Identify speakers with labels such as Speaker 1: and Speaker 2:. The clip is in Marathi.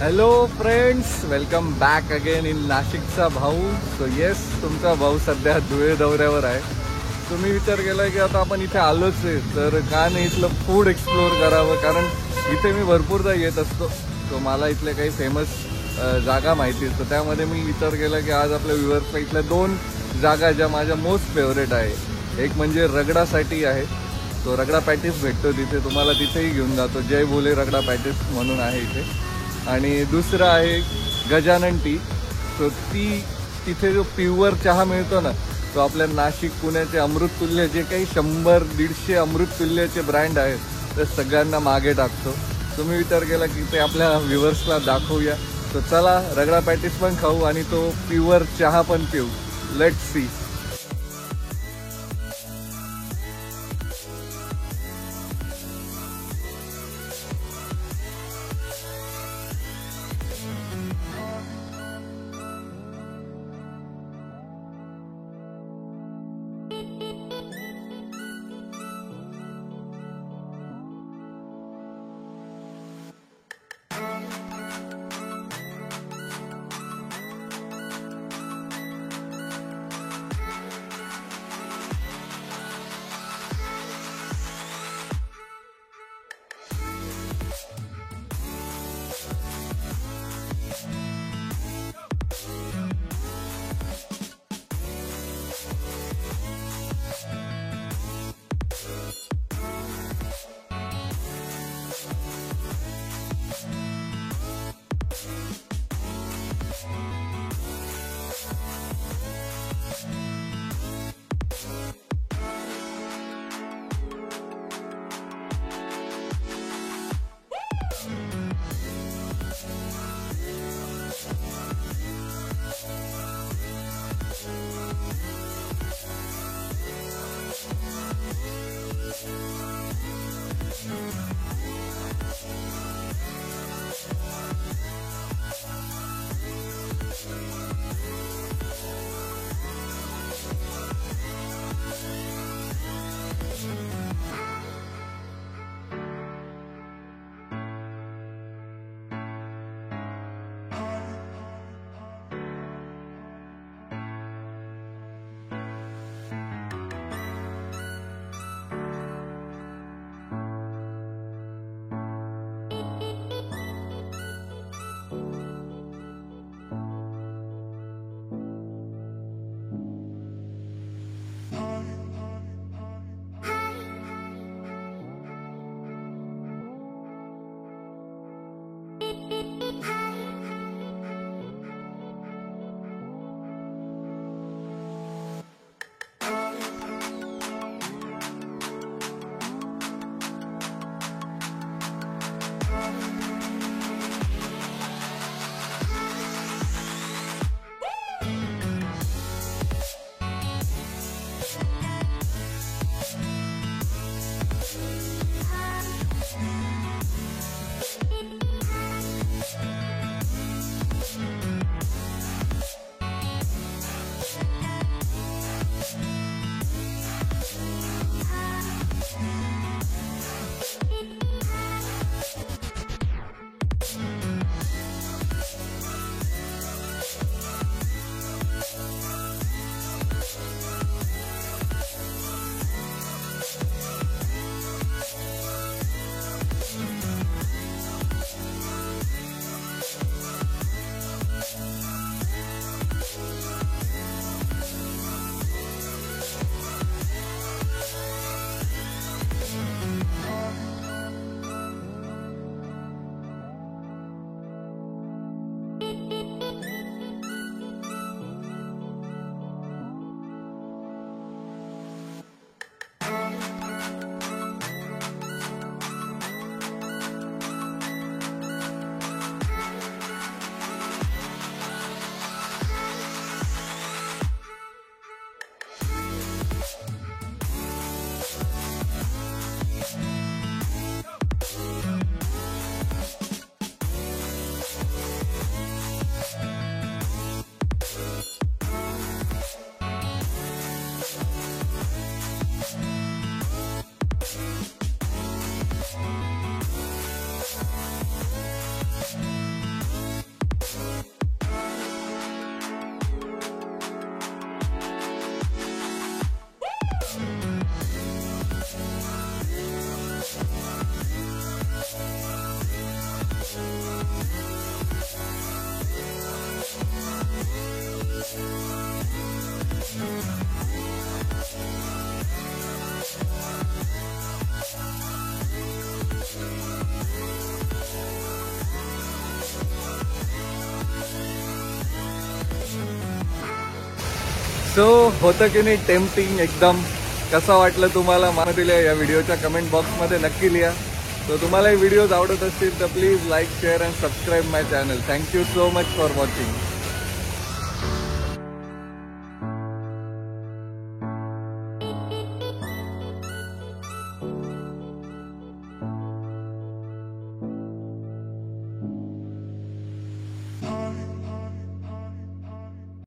Speaker 1: Hello friends, welcome back again in नाशिकचा भाऊ. सो येस, तुमचा भाऊ सध्या धुळे दौऱ्यावर आहे. तुम्ही विचार केलाय की आता आपण इथे आलोच आहे, तर का नाही इथलं फूड एक्सप्लोअर करावं, कारण इथे मी भरपूरदा येत असतो. सो मला इथले काही फेमस जागा माहिती आहेत. तर त्यामध्ये मी विचार केला की आज आपल्या व्ह्युअर्सला इथल्या 2 जागा ज्या माझ्या मोस्ट फेवरेट आहे. एक म्हणजे रगडासाठी आहे. तो रगडा पॅटीस भेटतो तिथे, तुम्हाला तिथेही घेऊन जातो. जय बोले रगडा पॅटीस म्हणून आहे इथे. आणि दुसरं आहे गजानन टी. सो तिथे जो प्युअर चहा मिळतो ना, तो आपल्या नाशिक पुण्याचे अमृततुल्य जे काही 100-150 अमृततुल्यचे ब्रँड आहेत ते सगळ्यांना मागे टाकतो. तुम्ही विचार केला की ते आपल्या व्ह्युअर्सला दाखवूया. तर चला, रगडा पॅटीस पण खाऊ आणि तो प्युअर चहा पण पिऊ. Let's see. सो होतं की नाही टेम्पटिंग एकदम. कसं वाटलं तुम्हाला मला या व्हिडिओच्या कमेंट बॉक्समध्ये नक्की लिहा. तर तुम्हाला हे व्हिडिओज आवडत असतील तर please like share and subscribe my channel. Thank you so much for watching.